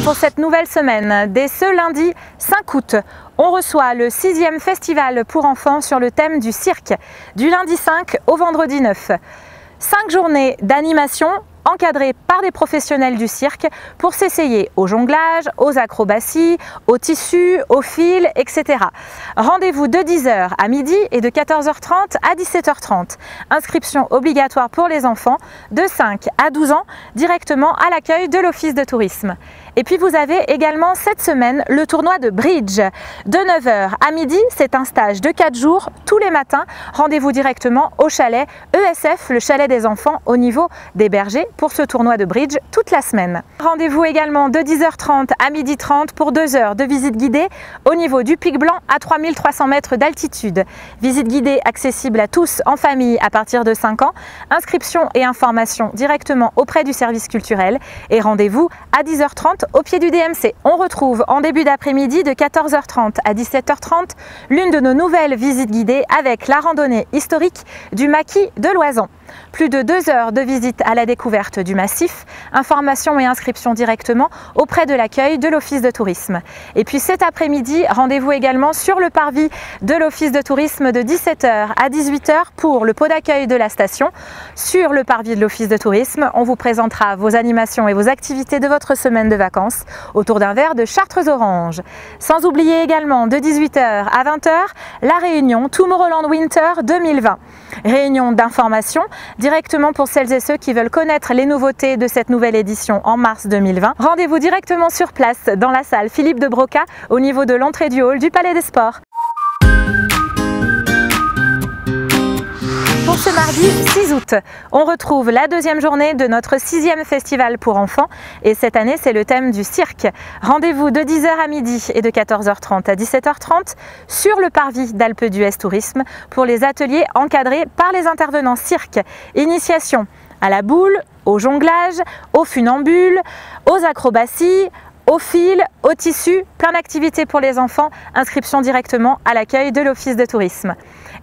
Pour cette nouvelle semaine, dès ce lundi 5 août, on reçoit le 6e festival pour enfants sur le thème du cirque, du lundi 5 au vendredi 9. 5 journées d'animation encadrées par des professionnels du cirque pour s'essayer au jonglage, aux acrobaties, au tissu, au fil, etc. Rendez-vous de 10h à midi et de 14h30 à 17h30. Inscription obligatoire pour les enfants de 5 à 12 ans directement à l'accueil de l'Office de tourisme. Et puis vous avez également cette semaine le tournoi de bridge. De 9h à midi, c'est un stage de 4 jours tous les matins. Rendez-vous directement au chalet ESF, le chalet des enfants au niveau des bergers pour ce tournoi de bridge toute la semaine. Rendez-vous également de 10h30 à 12h30 pour 2 heures de visite guidée au niveau du Pic Blanc à 3300 mètres d'altitude. Visite guidée accessible à tous en famille à partir de 5 ans. Inscription et information directement auprès du service culturel et rendez-vous à 10h30 au pied du DMC. On retrouve en début d'après-midi de 14h30 à 17h30 l'une de nos nouvelles visites guidées avec la randonnée historique du maquis de Loison. Plus de 2 heures de visite à la découverte du massif, information et inscription directement auprès de l'accueil de l'Office de tourisme. Et puis cet après-midi, rendez-vous également sur le parvis de l'Office de tourisme de 17h à 18h pour le pot d'accueil de la station. Sur le parvis de l'Office de tourisme, on vous présentera vos animations et vos activités de votre semaine de vacances autour d'un verre de Chartres Orange. Sans oublier également de 18h à 20h la réunion Tomorrowland Winter 2020. Réunion d'information directement pour celles et ceux qui veulent connaître les nouveautés de cette nouvelle édition en mars 2020. Rendez-vous directement sur place dans la salle Philippe de Broca au niveau de l'entrée du hall du Palais des Sports. Pour ce mardi 6 août, on retrouve la deuxième journée de notre 6e festival pour enfants et cette année c'est le thème du cirque. Rendez-vous de 10h à midi et de 14h30 à 17h30 sur le parvis d'Alpe d'Huez Tourisme pour les ateliers encadrés par les intervenants cirque. Initiation à la boule, au jonglage, au funambule, aux acrobaties, au fil, au tissu, plein d'activités pour les enfants, inscription directement à l'accueil de l'Office de tourisme.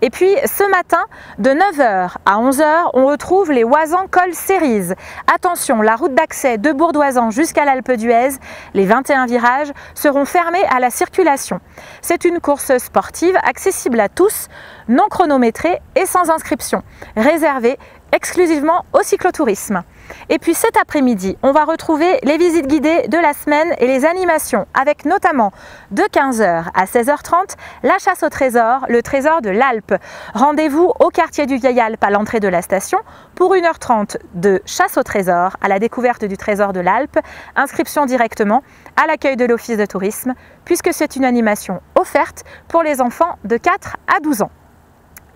Et puis ce matin, de 9h à 11h, on retrouve les Oisans Col Series. Attention, la route d'accès de Bourdoisan jusqu'à l'Alpe d'Huez, les 21 virages, seront fermés à la circulation. C'est une course sportive accessible à tous, non chronométrée et sans inscription, réservée exclusivement au cyclotourisme. Et puis cet après-midi, on va retrouver les visites guidées de la semaine et les animations avec notamment de 15h à 16h30 la chasse au trésor, le trésor de l'Alpe. Rendez-vous au quartier du Vieil Alpe à l'entrée de la station pour 1h30 de chasse au trésor à la découverte du trésor de l'Alpe. Inscription directement à l'accueil de l'Office de tourisme puisque c'est une animation offerte pour les enfants de 4 à 12 ans.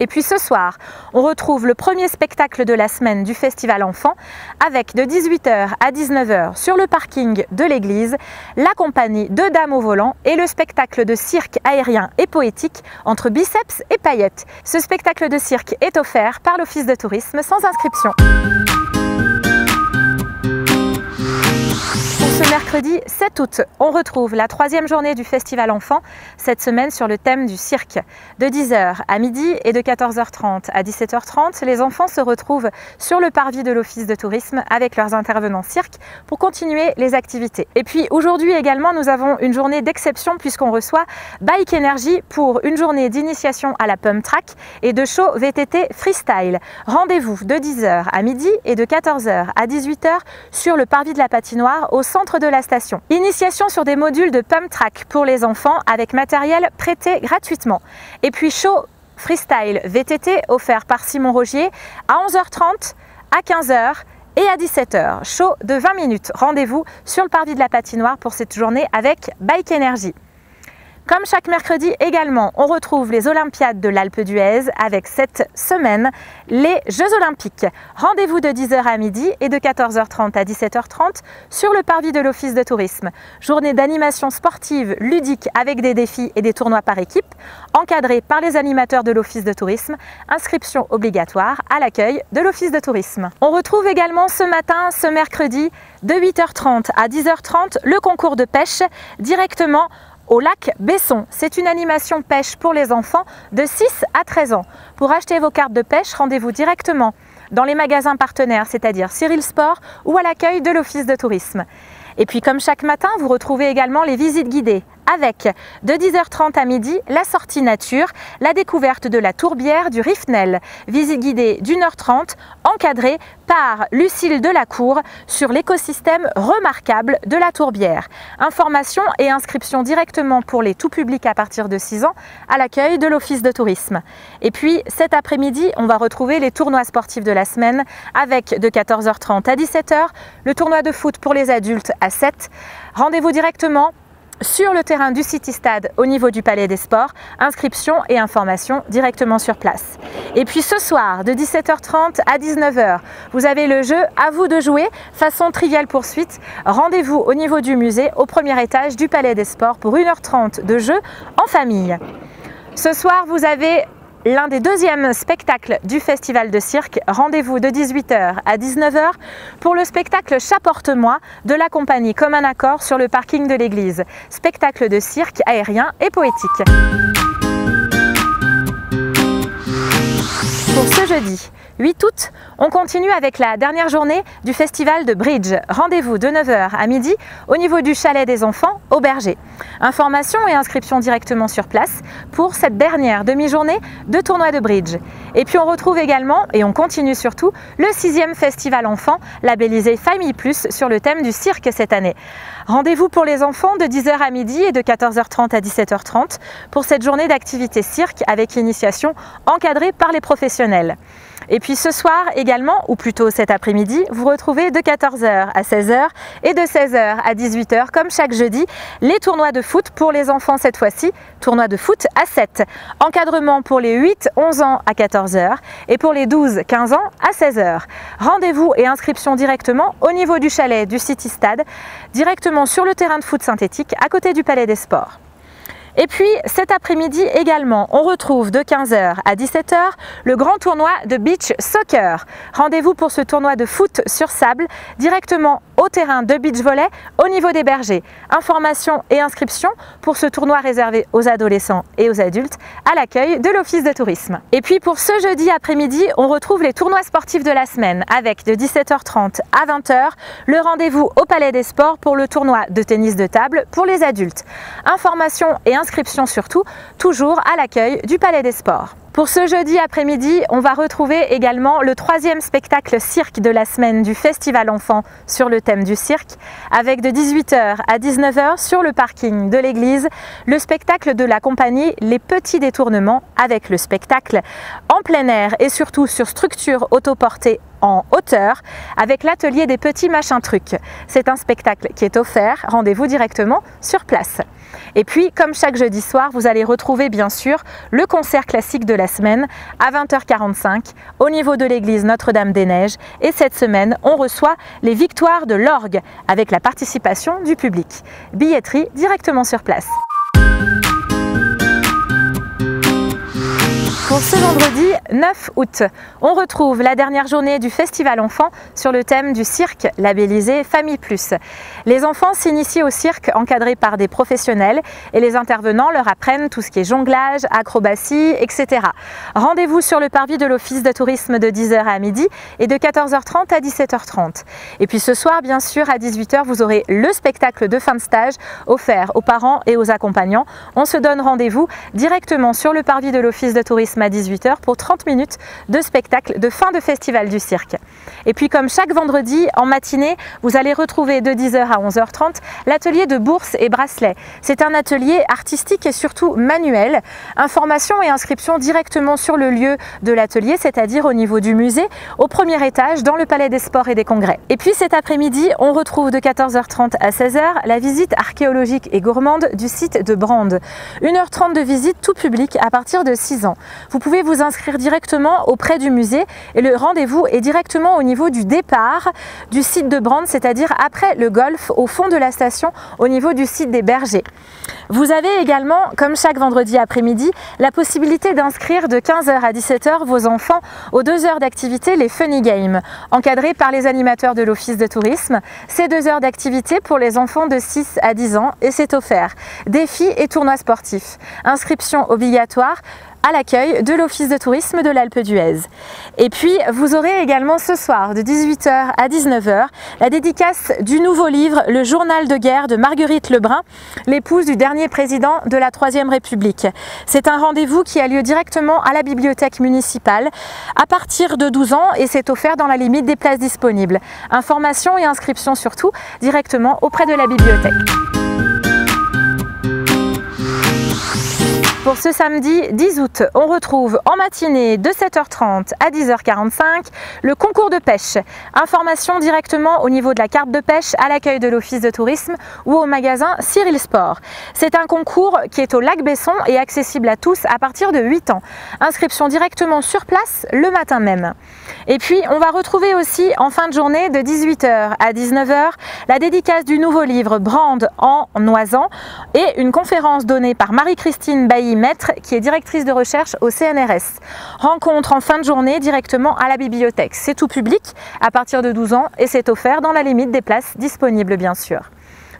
Et puis ce soir, on retrouve le premier spectacle de la semaine du Festival Enfants avec de 18h à 19h sur le parking de l'église, la compagnie de Dames au volant et le spectacle de cirque aérien et poétique entre biceps et paillettes. Ce spectacle de cirque est offert par l'Office de tourisme sans inscription. Ce mercredi 7 août, on retrouve la 3e journée du Festival Enfants, cette semaine sur le thème du cirque. De 10h à midi et de 14h30 à 17h30, les enfants se retrouvent sur le parvis de l'Office de tourisme avec leurs intervenants cirque pour continuer les activités. Et puis aujourd'hui également, nous avons une journée d'exception puisqu'on reçoit Bike Energy pour une journée d'initiation à la pump track et de show VTT freestyle. Rendez-vous de 10h à midi et de 14h à 18h sur le parvis de la patinoire au centre de la station. Initiation sur des modules de pump track pour les enfants avec matériel prêté gratuitement. Et puis show freestyle VTT offert par Simon Rogier à 11h30, à 15h et à 17h. Show de 20 minutes. Rendez-vous sur le parvis de la patinoire pour cette journée avec Bike Energy. Comme chaque mercredi également, on retrouve les Olympiades de l'Alpe d'Huez avec cette semaine les Jeux Olympiques. Rendez-vous de 10h à midi et de 14h30 à 17h30 sur le parvis de l'Office de tourisme. Journée d'animation sportive ludique avec des défis et des tournois par équipe, encadrés par les animateurs de l'Office de tourisme. Inscription obligatoire à l'accueil de l'Office de tourisme. On retrouve également ce matin, ce mercredi, de 8h30 à 10h30, le concours de pêche directement au lac Besson. C'est une animation pêche pour les enfants de 6 à 13 ans. Pour acheter vos cartes de pêche, rendez-vous directement dans les magasins partenaires, c'est-à-dire Cyril Sport ou à l'accueil de l'Office de tourisme. Et puis comme chaque matin, vous retrouvez également les visites guidées avec de 10h30 à midi la sortie nature, la découverte de la tourbière du Rifnel, visite guidée d'1h30 encadrée par Lucille Delacour sur l'écosystème remarquable de la tourbière. Informations et inscriptions directement pour les tout publics à partir de 6 ans à l'accueil de l'Office de tourisme. Et puis cet après-midi, on va retrouver les tournois sportifs de la semaine avec de 14h30 à 17h, le tournoi de foot pour les adultes à 7. Rendez-vous directement sur le terrain du City Stade au niveau du Palais des Sports, inscription et information directement sur place. Et puis ce soir de 17h30 à 19h, vous avez le jeu À vous de jouer façon Trivial Poursuite. Rendez-vous au niveau du musée au premier étage du Palais des Sports pour 1h30 de jeu en famille. Ce soir, vous avez l'un des deuxièmes spectacles du Festival de cirque. Rendez-vous de 18h à 19h pour le spectacle Chaporte-moi de la compagnie Comme un accord sur le parking de l'église. Spectacle de cirque aérien et poétique. Pour ce jeudi 8 août, on continue avec la dernière journée du festival de bridge. Rendez-vous de 9h à midi au niveau du chalet des enfants au Berger. Informations et inscriptions directement sur place pour cette dernière demi-journée de tournoi de bridge. Et puis on retrouve également, et on continue surtout, le 6e festival enfant labellisé Famille Plus sur le thème du cirque cette année. Rendez-vous pour les enfants de 10h à midi et de 14h30 à 17h30 pour cette journée d'activité cirque avec initiation encadrée par les professionnels. Et puis ce soir également, ou plutôt cet après-midi, vous retrouvez de 14h à 16h et de 16h à 18h, comme chaque jeudi, les tournois de foot pour les enfants cette fois-ci, tournoi de foot à 7. Encadrement pour les 8-11 ans à 14h et pour les 12-15 ans à 16h. Rendez-vous et inscription directement au niveau du chalet du City Stade, directement sur le terrain de foot synthétique à côté du Palais des Sports. Et puis cet après-midi également, on retrouve de 15h à 17h le grand tournoi de beach soccer. Rendez-vous pour ce tournoi de foot sur sable directement au terrain de beach volley au niveau des Bergers. Informations et inscriptions pour ce tournoi réservé aux adolescents et aux adultes à l'accueil de l'Office de tourisme. Et puis pour ce jeudi après-midi, on retrouve les tournois sportifs de la semaine avec de 17h30 à 20h le rendez-vous au Palais des Sports pour le tournoi de tennis de table pour les adultes. Informations et inscriptions surtout, toujours à l'accueil du Palais des Sports. Pour ce jeudi après-midi, on va retrouver également le 3e spectacle cirque de la semaine du Festival Enfant sur le thème du cirque, avec de 18h à 19h sur le parking de l'église, le spectacle de la compagnie Les Petits Détournements avec le spectacle en plein air et surtout sur structure autoportée en hauteur avec l'atelier des petits machins trucs. C'est un spectacle qui est offert, rendez-vous directement sur place. Et puis, comme chaque jeudi soir, vous allez retrouver bien sûr le concert classique de la semaine à 20h45 au niveau de l'église Notre-Dame-des-Neiges. Et cette semaine, on reçoit les victoires de l'orgue avec la participation du public. Billetterie directement sur place. Pour ce vendredi 9 août, on retrouve la dernière journée du Festival Enfant sur le thème du cirque labellisé Famille Plus. Les enfants s'initient au cirque encadrés par des professionnels et les intervenants leur apprennent tout ce qui est jonglage, acrobatie, etc. Rendez-vous sur le parvis de l'Office de tourisme de 10h à midi et de 14h30 à 17h30. Et puis ce soir, bien sûr, à 18h, vous aurez le spectacle de fin de stage offert aux parents et aux accompagnants. On se donne rendez-vous directement sur le parvis de l'Office de tourisme à 18h pour 30 minutes de spectacle de fin de festival du cirque. Et puis comme chaque vendredi en matinée, vous allez retrouver de 10h à 11h30 l'atelier de bourse et bracelets. C'est un atelier artistique et surtout manuel. Informations et inscriptions directement sur le lieu de l'atelier, c'est-à-dire au niveau du musée, au premier étage dans le Palais des Sports et des Congrès. Et puis cet après-midi, on retrouve de 14h30 à 16h la visite archéologique et gourmande du site de Brande. 1h30 de visite tout public à partir de 6 ans. Vous pouvez vous inscrire directement auprès du musée et le rendez-vous est directement au niveau du départ du site de Brande, c'est-à-dire après le golf au fond de la station au niveau du site des Bergers. Vous avez également, comme chaque vendredi après-midi, la possibilité d'inscrire de 15h à 17h vos enfants aux 2 heures d'activité, les Funny Games, encadrés par les animateurs de l'Office de tourisme. C'est 2 heures d'activité pour les enfants de 6 à 10 ans et c'est offert. Défis et tournois sportifs. Inscription obligatoire à l'accueil de l'Office de tourisme de l'Alpe d'Huez. Et puis vous aurez également ce soir de 18 h à 19 h la dédicace du nouveau livre Le journal de guerre de Marguerite Lebrun, l'épouse du dernier président de la Troisième République. C'est un rendez-vous qui a lieu directement à la bibliothèque municipale à partir de 12 ans et c'est offert dans la limite des places disponibles. Informations et inscriptions surtout directement auprès de la bibliothèque. Pour ce samedi 10 août, on retrouve en matinée de 7 h 30 à 10 h 45 le concours de pêche. Information directement au niveau de la carte de pêche à l'accueil de l'Office de tourisme ou au magasin Cyril Sport. C'est un concours qui est au lac Besson et accessible à tous à partir de 8 ans. Inscription directement sur place le matin même. Et puis on va retrouver aussi en fin de journée de 18 h à 19 h la dédicace du nouveau livre Brande en Noisan et une conférence donnée par Marie-Christine Bailly-Maître qui est directrice de recherche au CNRS. Rencontre en fin de journée directement à la bibliothèque. C'est tout public à partir de 12 ans et c'est offert dans la limite des places disponibles bien sûr.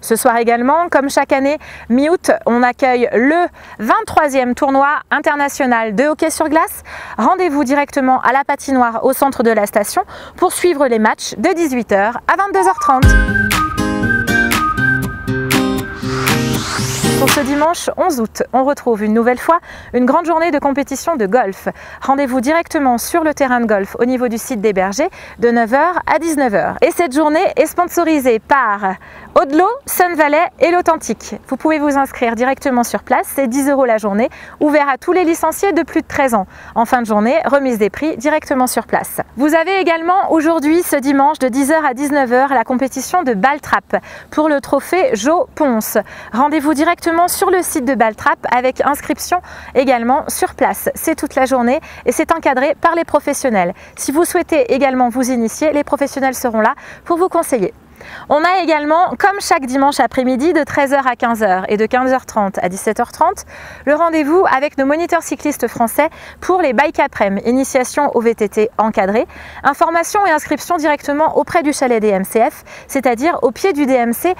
Ce soir également, comme chaque année, mi-août, on accueille le 23e tournoi international de hockey sur glace. Rendez-vous directement à la patinoire au centre de la station pour suivre les matchs de 18 h à 22 h 30. Pour ce dimanche 11 août, on retrouve une nouvelle fois une grande journée de compétition de golf. Rendez-vous directement sur le terrain de golf au niveau du site des Bergers de 9 h à 19 h. Et cette journée est sponsorisée par Audelot, Sun Valley et l'Authentique. Vous pouvez vous inscrire directement sur place, c'est 10 € la journée, ouvert à tous les licenciés de plus de 13 ans. En fin de journée, remise des prix directement sur place. Vous avez également aujourd'hui, ce dimanche, de 10 h à 19 h, la compétition de Baltrap pour le trophée Jo Ponce. Rendez-vous directement sur le site de Baltrap avec inscription également sur place. C'est toute la journée et c'est encadré par les professionnels. Si vous souhaitez également vous initier, les professionnels seront là pour vous conseiller. On a également, comme chaque dimanche après-midi, de 13 h à 15 h et de 15 h 30 à 17 h 30, le rendez-vous avec nos moniteurs cyclistes français pour les bike après-midi, initiation au VTT encadré. Information et inscription directement auprès du chalet DMCF, c'est-à-dire au pied du DMC,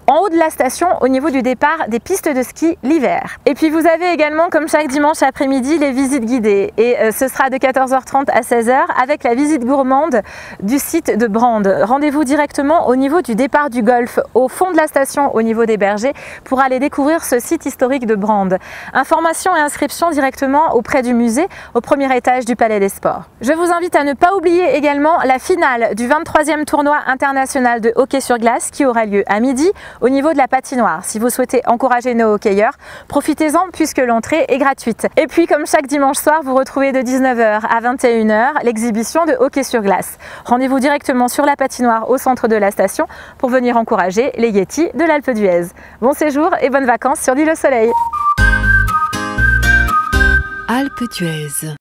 en haut de la station au niveau du départ des pistes de ski l'hiver. Et puis vous avez également, comme chaque dimanche après-midi, les visites guidées et ce sera de 14 h 30 à 16 h avec la visite gourmande du site de Brande. Rendez-vous directement au niveau du départ du golf au fond de la station au niveau des Bergers pour aller découvrir ce site historique de Brande. Informations et inscriptions directement auprès du musée au premier étage du Palais des Sports. Je vous invite à ne pas oublier également la finale du 23e tournoi international de hockey sur glace qui aura lieu à midi au niveau de la patinoire. Si vous souhaitez encourager nos hockeyeurs, profitez-en puisque l'entrée est gratuite. Et puis comme chaque dimanche soir, vous retrouvez de 19 h à 21 h l'exhibition de hockey sur glace. Rendez-vous directement sur la patinoire au centre de la station pour venir encourager les Yétis de l'Alpe d'Huez. Bon séjour et bonnes vacances sur l'île au Soleil. Alpe d'Huez.